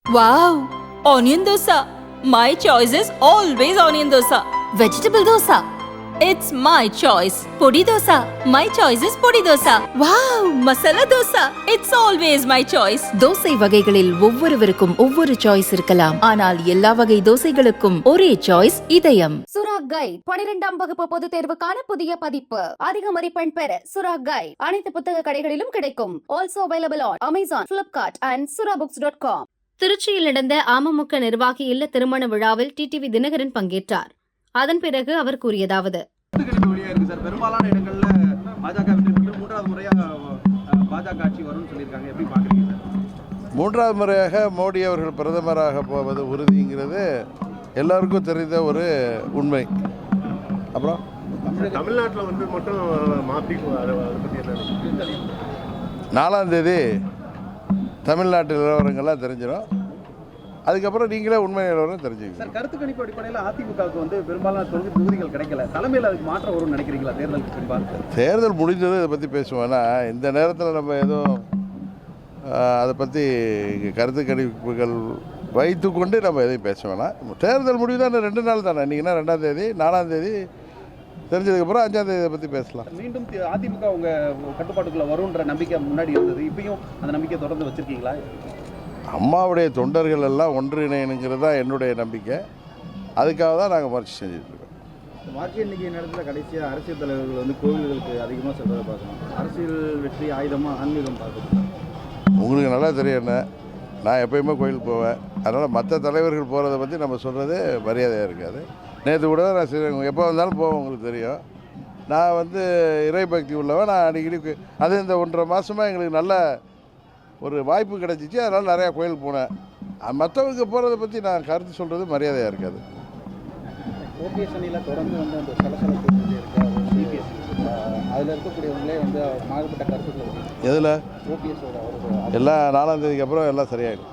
Wow! Onion dosa. My choice is always onion dosa. Vegetable dosa. It's my choice. Podi dosa. My choice is podi dosa. Wow! Masala dosa. It's always my choice. Dosa வகைகளில் ஒவ்வொருவருக்கும் ஒவ்வொரு choice இருக்கலாம். ஆனால் எல்லா வகை தோசைகளுக்கும் ஒரே choice இதயம். சுரா கைட் 12ஆம் வகுப்பு பொதுத் தேர்வுக்கான புதிய பதிப்பு. அதிக மதிப்பெண் பெற சுரா கைட் அனைத்து புத்தக கடைகளிலும் கிடைக்கும். Also available on Amazon, Flipkart and surabooks.com. திருச்சியில் நடந்த அமமுக நிர்வாகி இல்ல திருமண விழாவில் டிடிவி தினகரன் பங்கேற்றார். அதன் பிறகு அவர் கூறியதாவது: பெரும்பாலான இடங்கள்ல பாஜக வெற்றி பெற்று மூன்றாவது முறையா பாஜக ஆட்சி வரும்னு சொல்லியிருக்காங்க. எப்படி பாக்குறீங்க சார்? மூன்றாவது முறையாக மோடி அவர்கள் பிரதமராக போவது உறுதிங்கிறது எல்லாருக்கும் தெரிந்த ஒரு உண்மை. அப்புறம் தமிழ்நாட்டில் வந்து மட்டும் மாற்றி அதை பற்றி என்ன 4ஆம் தேதி தமிழ்நாட்டு நிலவரங்கள்லாம் தெரிஞ்சிடும். அதுக்கப்புறம் நீங்களே உண்மை நிலவரம் தெரிஞ்சுக்கணும். சார், கருத்து கணிப்பு அடிப்படையில் அதிமுகவுக்கு வந்து பெரும்பாலான தொகுதிகள் கிடைக்கல. தலைமையில் அதுக்கு மாற்றம் வரும்னு நினைக்கிறீங்களா? தேர்தலுக்கு பின்பாக தேர்தல் முடிஞ்சது இதை பற்றி பேசுவோம்னா இந்த நேரத்தில் நம்ம எதுவும் அதை பற்றி கருத்து கணிப்புகள் வைத்துக்கொண்டு நம்ம எதையும் பேச வேணாம். தேர்தல் முடிவு தான் 2 நாள் தானே. இன்றைக்கினா 2ஆம் தேதி, 4ஆம் தேதி தெரிஞ்சதுக்கப்புறம் 5ஆம் தேதி இதை பற்றி பேசலாம். மீண்டும் அதிமுக உங்க கட்டுப்பாட்டுக்குள்ள வரும்ன்ற நம்பிக்கை முன்னாடி இருந்தது. இப்பயும் அந்த நம்பிக்கை தொடர்ந்து வச்சிருக்கீங்களா? அம்மாவுடைய தொண்டர்கள் எல்லாம் ஒன்றிணைனுங்கிறது தான் என்னுடைய நம்பிக்கை. அதுக்காக தான் நாங்கள் முயற்சி செஞ்சுட்ருக்கோம். வாக்கு எண்ணிக்கை நேரத்தில் கடைசியாக அரசியல் தலைவர்கள் வந்து கோவில்களுக்கு அதிகமாக செல்வதை பார்க்கணும். அரசியல் வெற்றி ஆயுதமாக ஆன்மீகம் பார்க்கணும். உங்களுக்கு நல்லா தெரியும் என்ன, நான் எப்போயுமே கோயிலுக்கு போவேன். அதனால் மற்ற தலைவர்கள் போகிறத பற்றி நம்ம சொல்கிறது மரியாதையாக இருக்காது. நேற்று கூட நான் ஸ்ரீரங்கம் எப்போ வந்தாலும் போவேன், உங்களுக்கு தெரியும். நான் வந்து இறை பக்தி உள்ளவன். நான் அடிக்கடி அது இந்த 1.5 மாதமாக எங்களுக்கு நல்ல ஒரு வாய்ப்பு கிடச்சிச்சு. அதனால் நிறையா கோயிலுக்கு போனேன். மற்றவங்க போகிறத பற்றி நான் கருத்து சொல்கிறது மரியாதையாக இருக்காது. ஓபிஎஸ் அணியில் தொடர்ந்து வந்து அந்த சலசலப்பு இருக்கா? சிபிஎஸ் அதில் இருக்கக்கூடியவங்களே வந்து மாறுபட்ட கருத்துக்கள் எதில் ஓபிஎஸோட எல்லாம் 4ஆம் தேதிக்கு அப்புறம் எல்லாம் சரியாயிடும்.